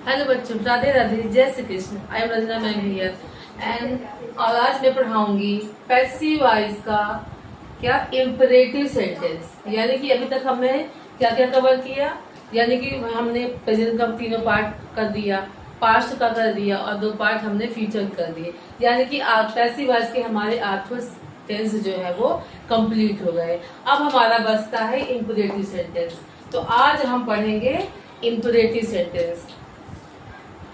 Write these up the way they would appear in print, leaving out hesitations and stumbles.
Hello बच्चों, राधे राधे, जय Shri Krishna. I am Ranjana ma'am here and और आज मैं पढ़ाऊंगी पैसिव वॉइस का क्या इम्परेटिव सेंटेंस। यानी कि अभी तक हमने क्या क्या कवर किया, यानी कि हमने प्रेजेंट का तीनों पार्ट कर दिया, पास्ट का कर दिया और 2 पार्ट हमने फ्यूचर कर दिए। यानी कि पैसिव वॉइस के हमारे 8 टेंस जो है वो कंप्लीट हो गए। अब हमारा बचता है इम्परेटिव सेंटेंस। तो आज हम पढ़ेंगे इम्परेटिव सेंटेंस।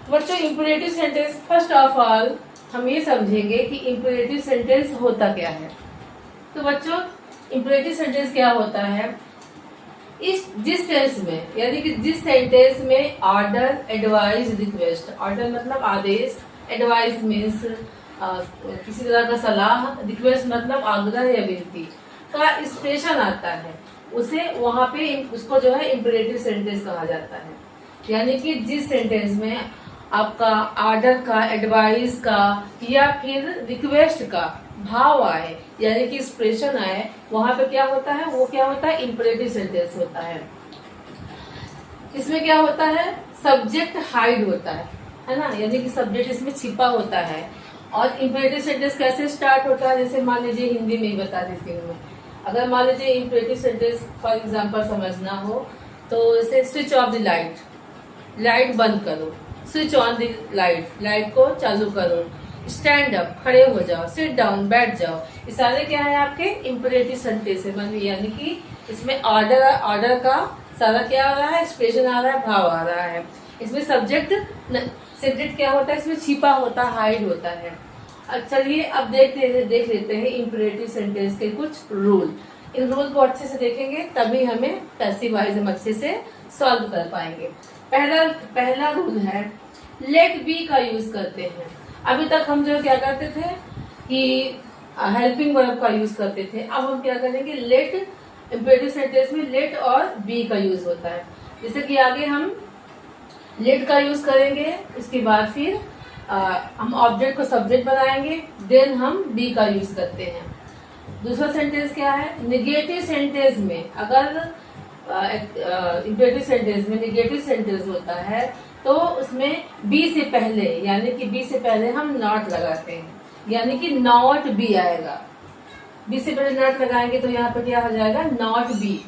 बच्चों, imperative sentence first of all हम ये समझेंगे कि इम्परेटिव सेंटेंस होता क्या है। तो बच्चों, इम्परेटिव सेंटेंस क्या होता है? जिस टेंस में, यानी कि जिस सेंटेंस में ऑर्डर, एडवाइस, रिक्वेस्ट, ऑर्डर मतलब आदेश, एडवाइस मीन्स किसी तरह का सलाह, रिक्वेस्ट मतलब आग्रह या विनती का एक्सप्रेशन आता है, उसे वहां पे उसको जो है इम्परेटिव सेंटेंस कहा जाता है। यानी कि जिस सेंटेंस में आपका ऑर्डर का, एडवाइस का या फिर रिक्वेस्ट का भाव आए, यानी कि एक्सप्रेशन आए, वहां पे क्या होता है, वो क्या होता है, इम्परेटिव सेंटेंस होता है। इसमें क्या होता है, सब्जेक्ट हाइड होता है ना, यानी कि सब्जेक्ट इसमें छिपा होता है। और इम्परेटिव सेंटेंस कैसे स्टार्ट होता है, जैसे मान लीजिए हिंदी में ही बता देती हूँ मैं। अगर मान लीजिए इम्परेटिव सेंटेंस फॉर एग्जाम्पल समझना हो तो जैसे switch off the light, light बंद करो, switch on the light, light को चालू करो, स्टैंड अप, खड़े हो जाओ, सिट डाउन, बैठ जाओ। ये सारे क्या है, आपके इम्परेटिव सेंटेंस है। यानी कि इसमें ऑर्डर का सारा क्या आ रहा है, एक्सप्रेशन आ रहा है, भाव आ रहा है। इसमें सब्जेक्ट क्या होता है, इसमें छिपा होता है, हाइड होता है। चलिए अब देख लेते हैं इम्परेटिव सेंटेंस के कुछ रूल। इन रूल को अच्छे से देखेंगे तभी हमें पैसिव वॉइस हम अच्छे से सॉल्व कर पाएंगे। पहला रूल है लेट बी का यूज करते हैं। अभी तक हम जो क्या करते थे कि हेल्पिंग वर्ब का यूज करते थे, अब हम क्या करेंगे, लेट, इम्परेटिव सेंटेंस में लेट और बी का यूज होता है। जैसे कि आगे हम लेट का यूज करेंगे, उसके बाद फिर हम ऑब्जेक्ट को सब्जेक्ट बनाएंगे, देन हम बी का यूज करते हैं। दूसरा सेंटेंस क्या है, निगेटिव सेंटेंस में अगर इम्परेटिव सेंटेंस में निगेटिव सेंटेंस होता है तो उसमें बी से पहले, यानी कि बी से पहले हम नॉट लगाते हैं, यानी कि नॉट बी आएगा। बी से पहले नॉट लगाएंगे तो यहाँ पे क्या हो जाएगा, नॉट बी।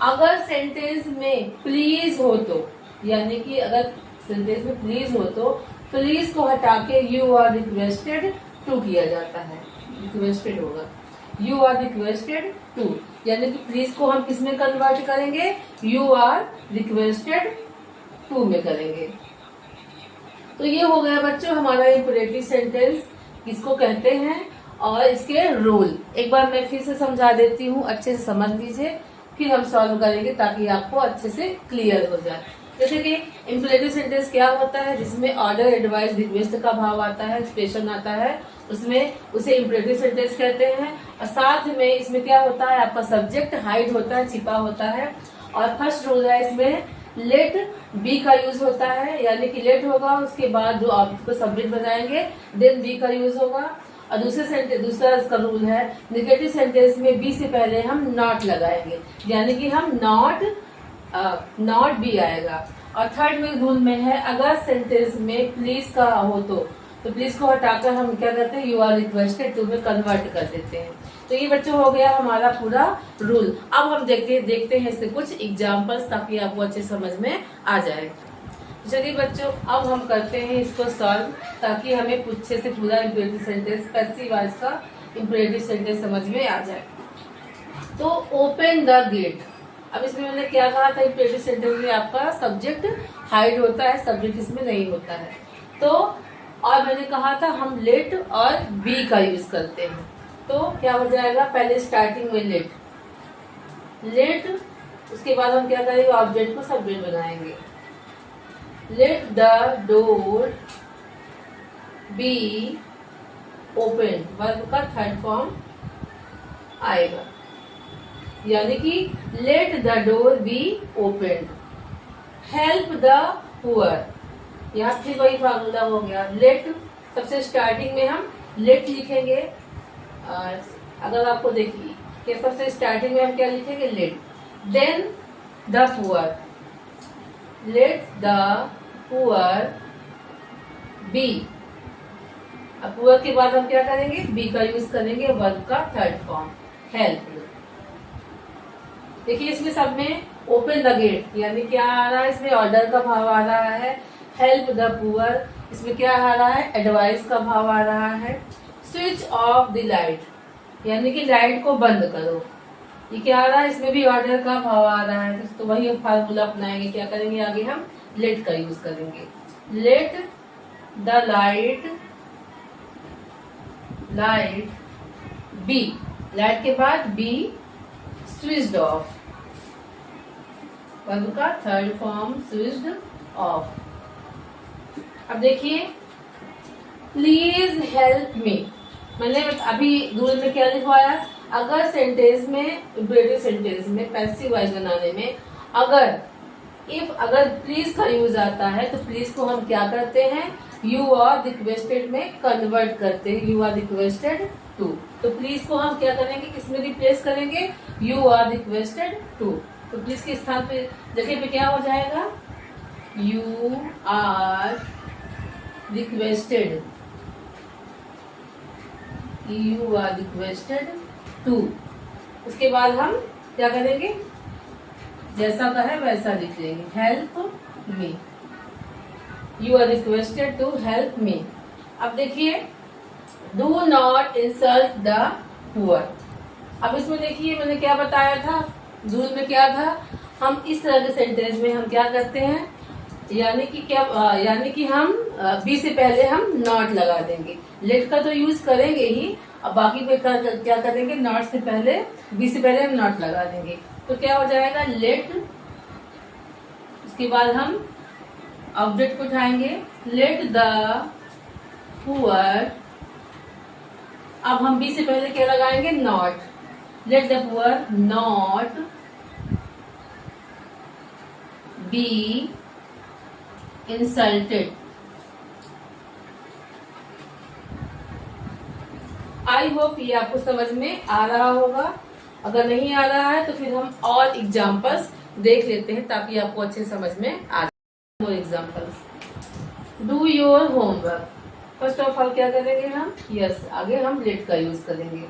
अगर सेंटेंस में प्लीज हो तो, यानी कि अगर सेंटेंस में प्लीज हो तो प्लीज को हटा के यू आर रिक्वेस्टेड टू किया जाता है, रिक्वेस्टेड होगा, यू आर रिक्वेस्टेड टू। यानी कि प्लीज को हम किस में कन्वर्ट करेंगे, यू आर रिक्वेस्टेड टू में करेंगे। तो ये हो गया बच्चों हमारा इम्परेटिव सेंटेंस किसको कहते हैं और इसके रूल। एक बार मैं फिर से समझा देती हूँ, अच्छे से समझ लीजिए, फिर हम सॉल्व करेंगे ताकि आपको अच्छे से क्लियर हो जाए। जैसे कि इम्परेटिव सेंटेंस क्या होता है, जिसमें ऑर्डर, एडवाइस, रिक्वेस्ट का भाव आता है, एक्सप्रेशन आता है, उसमें उसे इम्परेटिव सेंटेंस कहते हैं। और साथ में इसमें क्या होता है, आपका सब्जेक्ट हाइड होता है, छिपा होता है। और फर्स्ट रूल है इसमें लेट बी का यूज होता है, यानी कि लेट होगा, उसके बाद जो ऑब्जेक्ट को सब्जेक्ट बनाएंगे, देन बी का यूज होगा। और दूसरा इसका रूल है, निगेटिव सेंटेंस में बी से पहले हम नॉट लगाएंगे, यानी कि हम नॉट बी आएगा। और थर्ड में रूल में है, अगर सेंटेंस में प्लीज का हो तो प्लीज को हटाकर हम क्या करते हैं, यू आर रिक्वेस्टेड टू में कन्वर्ट कर देते हैं। तो ये बच्चों हो गया हमारा पूरा रूल। अब हम देखते हैं इसके कुछ एग्जांपल्स ताकि आपको अच्छे समझ में आ जाए। चलिए बच्चों, अब हम करते हैं इसको सॉल्व ताकि हमें अच्छे से पूरा इम्परेटिव सेंटेंस, पैसिव वॉइस का इम्परेटिव सेंटेंस समझ में आ जाए। तो ओपन द गेट। अब इसमें मैंने क्या कहा था, इम्परेटिव सेंटेंस में आपका सब्जेक्ट हाइड होता है, सब्जेक्ट इसमें नहीं होता है। तो और मैंने कहा था हम लेट और बी का यूज करते हैं। तो क्या हो जाएगा, पहले स्टार्टिंग में लेट, उसके बाद हम क्या करेंगे, ऑब्जेक्ट को सब्जेक्ट बनाएंगे। Let the door be open, verb का थर्ड फॉर्म आएगा, यानी कि let the door be open. Help the poor, यहाँ फिर वही फार्मूला हो गया। लेट, सबसे स्टार्टिंग में हम लेट लिखेंगे। अगर आपको देखिए कि सबसे स्टार्टिंग में हम क्या लिखेंगे, let, then the poor, let the poor be. अब पुअर के बाद हम क्या करेंगे, बी का यूज करेंगे, वर्ब का थर्ड फॉर्म हेल्प। देखिए इसमें सब में ओपन द गेट यानी क्या आ रहा है, इसमें ऑर्डर का भाव आ रहा है। हेल्प द पुअर, इसमें क्या आ रहा है, एडवाइस का भाव आ रहा है। स्विच ऑफ द लाइट यानी कि लाइट को बंद करो, ये क्या आ रहा है, इसमें भी ऑर्डर का भाव आ रहा है। तो वही फार्मूला अपनाएंगे, क्या करेंगे आगे हम लेट का यूज करेंगे। Let the light be, light के बाद बी स्विच्ड ऑफ, वर्ब का थर्ड फॉर्म स्विच्ड ऑफ। अब देखिए प्लीज हेल्प मी, मैंने अभी रूल में क्या लिखवाया, अगर सेंटेंस में इम्परेटिव सेंटेंस में पैसिव वॉइस बनाने में अगर प्लीज का यूज आता है तो प्लीज को हम क्या करते हैं, यू आर रिक्वेस्टेड में कन्वर्ट करते हैं, यू आर रिक्वेस्टेड टू। तो प्लीज को हम क्या करेंगे, किसमें रिप्लेस करेंगे, यू आर रिक्वेस्टेड टू। तो प्लीज के स्थान पे जगह पे क्या हो जाएगा, you are requested, you are requested to. उसके बाद हम क्या करेंगे, जैसा का है वैसा लिख लेंगे, help me, you are requested to help me. अब देखिए do not insult the poor. अब इसमें देखिए मैंने क्या बताया था, रूल में क्या था, हम इस तरह के सेंटेंस में हम क्या करते हैं, यानी कि हम बी से पहले हम नॉट लगा देंगे। लेट का तो यूज करेंगे ही, अब बाकी पे क्या करेंगे, नॉट से पहले, बी से पहले हम नॉट लगा देंगे। तो क्या हो जाएगा लेट, उसके बाद हम ऑब्जेक्ट को उठाएंगे, लेट द पुअर। अब हम बी से पहले क्या लगाएंगे, not, let the poor not be insulted. I hope ये आपको समझ में आ रहा होगा, अगर नहीं आ रहा है तो फिर हम और एग्जाम्पल्स देख लेते हैं ताकि आपको अच्छे समझ में आ जाए। More examples, do your homework. First of all क्या करेंगे हम, यस, आगे हम लेट का यूज करेंगे।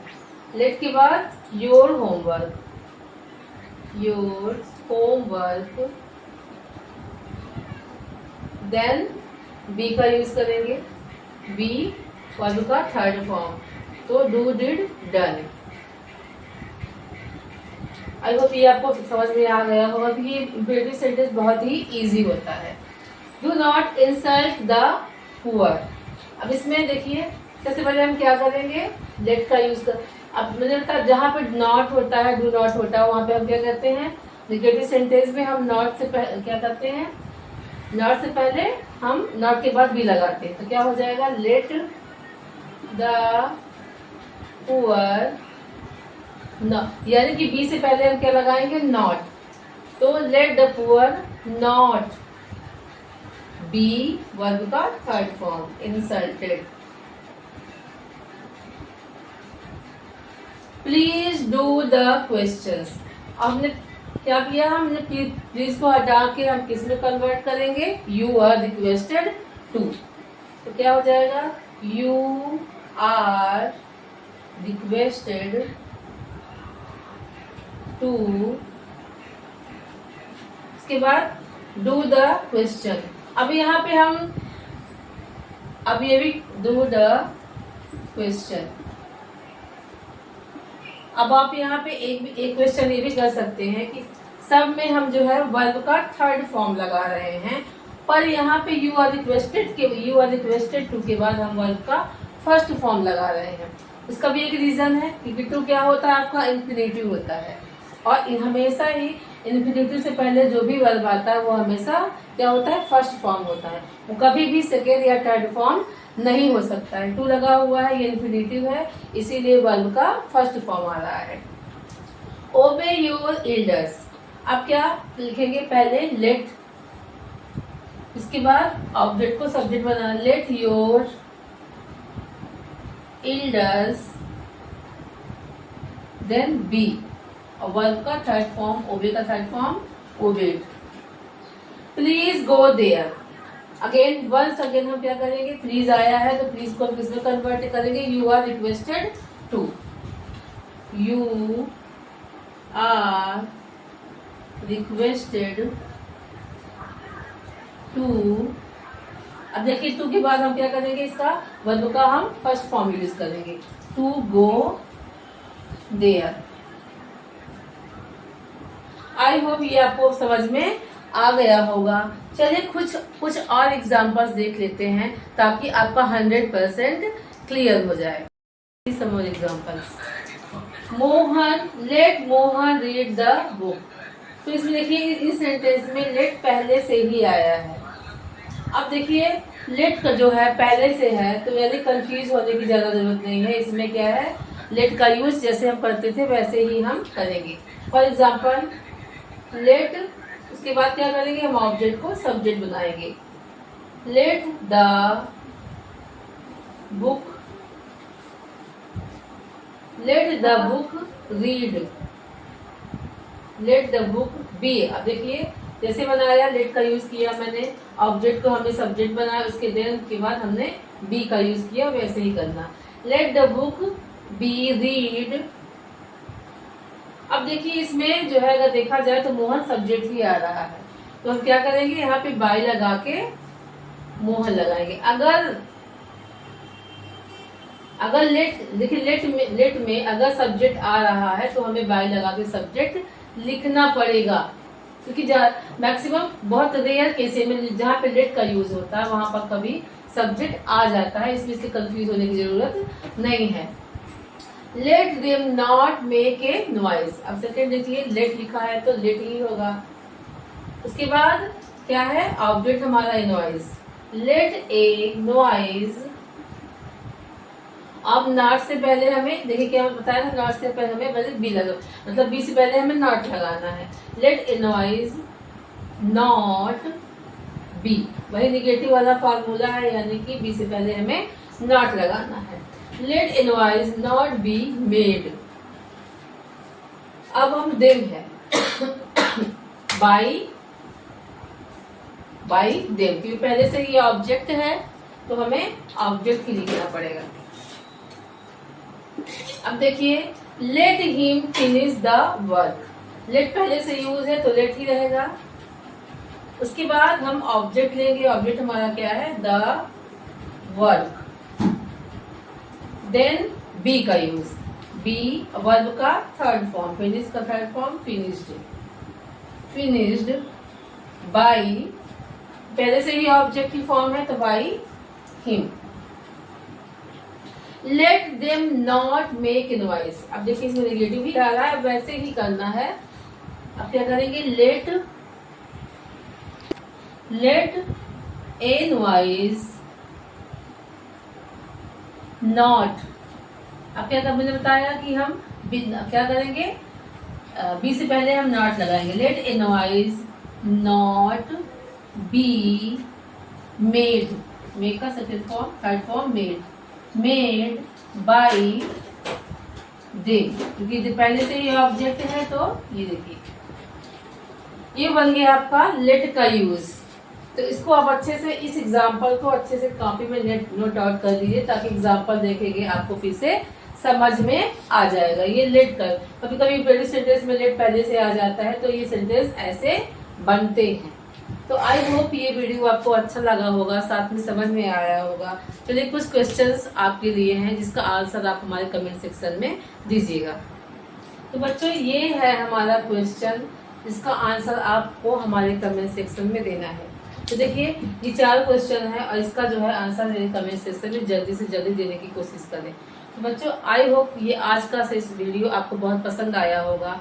लेट के बाद your homework, your homework, then be का यूज करेंगे, बी वर्ब का थर्ड फॉर्म, तो do did done. I hope ये आपको समझ में आ गया होगा कि ये इम्परेटिव सेंटेंस बहुत ही इजी होता है। Do not insult the poor. अब इसमें देखिए सबसे पहले हम क्या करेंगे, लेट का यूज कर। अब मुझे लगता है जहां पे नॉट होता है, डू नॉट होता है, वहां पे हम क्या करते हैं, निगेटिव सेंटेंस में हम नॉट से क्या करते हैं, नॉट से पहले हम नॉट के बाद भी लगाते हैं। तो क्या हो जाएगा, लेट द पुअर, यानी कि बी से पहले हम क्या लगाएंगे, नॉट। तो let the poor not be verb का third form insulted. Please do the questions. हमने क्या किया, हमने प्लीज को हटा के हम किस में कन्वर्ट करेंगे, यू आर रिक्वेस्टेड टू। तो क्या हो जाएगा, यू आर रिक्वेस्टेड टू, इसके बाद डू द क्वेश्चन। अब यहाँ पे हम, अब ये भी डू द क्वेश्चन। अब आप यहाँ पे एक क्वेश्चन ये भी कर सकते हैं कि सब में हम जो है वर्ब का थर्ड फॉर्म लगा रहे हैं, पर यहाँ पे यू आर रिक्वेस्टेड टू के बाद हम वर्ब का फर्स्ट फॉर्म लगा रहे हैं। इसका भी एक रीजन है, क्योंकि टू क्या होता है, आपका इन्फिनेटिव होता है, और हमेशा ही इन्फिनेटिव से पहले जो भी वर्ब आता है वो हमेशा क्या होता है, फर्स्ट फॉर्म होता है। वो कभी भी सेकेंड या थर्ड फॉर्म नहीं हो सकता है। टू लगा हुआ है, ये इन्फिनेटिव है, इसीलिए वर्ब का फर्स्ट फॉर्म आ रहा है। ओबे योर एल्डर्स। अब क्या लिखेंगे, पहले लेट, इसके बाद ऑब्जेक्ट को सब्जेक्ट बनाना, let your elders, then be, और वर्ब का थर्ड फॉर्म, ओबे का third form obeyed. Please go there. Again once again हम क्या करेंगे, प्लीज आया है तो प्लीज को किसमें कन्वर्ट करेंगे, you are requested to, you are requested to. अब देखिए टू के बाद हम क्या करेंगे, इसका वर्ब का हम फर्स्ट फॉर्म यूज करेंगे, to go there. I hope ये आपको समझ में आ गया होगा। चलिए कुछ और एग्जांपल्स देख लेते हैं ताकि आपका 100% क्लियर हो जाए। Some more examples. Mohan, let Mohan read the book. तो इसमें देखिए इस सेंटेंस में लेट पहले से ही आया है। अब देखिए लेट का जो है पहले से है तो यानी कंफ्यूज होने की ज्यादा जरूरत नहीं है। इसमें क्या है, लेट का यूज जैसे हम करते थे वैसे ही हम करेंगे। फॉर एग्जाम्पल लेट, उसके बाद क्या करेंगे, हम ऑब्जेक्ट को सब्जेक्ट बनाएंगे। Let the book, let the book read, let the book be. अब देखिए जैसे बनाया, लेट का यूज किया मैंने, ऑब्जेक्ट को हमने सब्जेक्ट बनाया, उसके देन के बाद हमने बी का यूज किया, वैसे ही करना। Let the book be read. अब देखिए इसमें जो है अगर देखा जाए तो मोहन सब्जेक्ट ही आ रहा है, तो हम क्या करेंगे, यहाँ पे बाई लगा के मोहन लगाएंगे। अगर लेट, देखिए लेट में अगर सब्जेक्ट आ रहा है तो हमें बाई लगा के सब्जेक्ट लिखना पड़ेगा, क्योंकि मैक्सिमम बहुत रेयर केस में जहाँ पे लेट का यूज होता है वहां पर कभी सब्जेक्ट आ जाता है, इसमें से कंफ्यूज होने की जरूरत नहीं है। Let them not make a noise. अब सेकेंड देखिए लेट लिखा है तो लेट ही होगा। उसके बाद क्या है, ऑब्जेक्ट हमारा a noise. Let a noise. अब नॉट से पहले हमें देखिए क्या बताया ना, नॉट से पहले हमें पहले बी लगा, मतलब बी से पहले हमें नॉट लगाना है। Let a noise not be, वही निगेटिव वाला फॉर्मूला है, यानी कि बी से पहले हमें नॉट लगाना है। Let a noise not be made. अब हम देम है बाई देम, क्योंकि पहले से ये ऑब्जेक्ट है तो हमें ऑब्जेक्ट ही लिखना पड़ेगा। अब देखिए let him finish the work. Let पहले से यूज है तो लेट ही रहेगा। उसके बाद हम ऑब्जेक्ट लेंगे, ऑब्जेक्ट हमारा क्या है, द वर्क। देन बी का यूज, बी वर्ब का थर्ड फॉर्म, फिनिश का third form finished. Finished by, पहले से ही ऑब्जेक्ट की फॉर्म है तो by him. Let them not make noise. अब देखिए इसमें नेगेटिव ही आ रहा है, वैसे ही करना है। अब क्या करेंगे, लेट ए नॉइज नॉट। अब क्या मैंने बताया कि हम क्या करेंगे, बी से पहले हम नॉट लगाएंगे। Let a noise not be made, made का second form, third form made, made by they, क्योंकि पहले से ये ऑब्जेक्ट है तो ये देखिए ये बन गया आपका लेट का यूज। तो इसको आप अच्छे से, इस एग्जाम्पल को अच्छे से कॉपी में नोट आउट कर दीजिए ताकि एग्जाम्पल देखेंगे आपको फिर से समझ में आ जाएगा। ये लेट कर, कभी कभी प्रेजेंट सेंटेंस में लेट पहले से आ जाता है तो ये सेंटेंस ऐसे बनते हैं। तो आई होप ये वीडियो आपको अच्छा लगा होगा, साथ में समझ में आया होगा। चलिए कुछ क्वेश्चंस आपके लिए हैं जिसका आंसर आप हमारे कमेंट सेक्शन में दीजिएगा। तो बच्चों ये है हमारा क्वेश्चन जिसका आंसर आपको हमारे कमेंट सेक्शन में देना है। तो देखिए ये 4 क्वेश्चन है और इसका जो है आंसर मेरे कमेंट सेक्शन में जल्दी से जल्दी देने की कोशिश करें। तो बच्चों आई होप ये आज का इस वीडियो आपको बहुत पसंद आया होगा।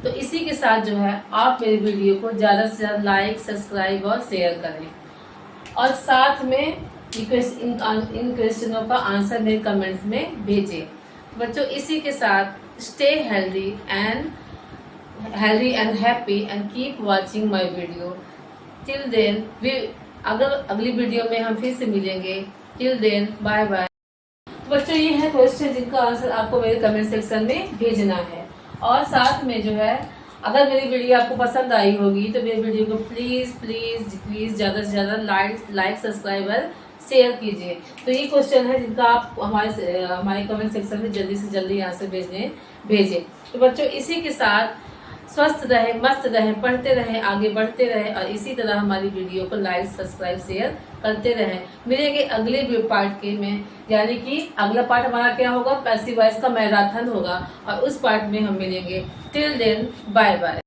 तो इसी के साथ जो है आप मेरे वीडियो को ज़्यादा से ज़्यादा लाइक, सब्सक्राइब और शेयर करें और साथ में इन क्वेश्चनों का आंसर मेरे कमेंट्स में भेजें। बच्चों इसी के साथ stay healthy and happy and keep watching my video. Till then अगर अगली वीडियो में हम फिर से मिलेंगे। Till then bye bye. बच्चों ये है क्वेश्चन जिनका आंसर आपको मेरे कमेंट सेक्शन में भेजना है और साथ में जो है अगर मेरी वीडियो आपको पसंद आई होगी तो मेरी वीडियो को प्लीज प्लीज प्लीज ज्यादा से ज्यादा लाइक सब्सक्राइबर शेयर कीजिए। तो ये क्वेश्चन है जिनका आप हमारे कमेंट सेक्शन में जल्दी से जल्दी आंसर भेजें। तो बच्चों इसी के साथ स्वस्थ रहे, मस्त रहे, पढ़ते रहे, आगे बढ़ते रहे और इसी तरह हमारी वीडियो को लाइक सब्सक्राइब शेयर करते रहे। मिलेंगे अगले पार्ट के में, यानी कि अगला पार्ट हमारा क्या होगा, पैसिव वॉइस का मैराथन होगा और उस पार्ट में हम मिलेंगे। Till then bye bye.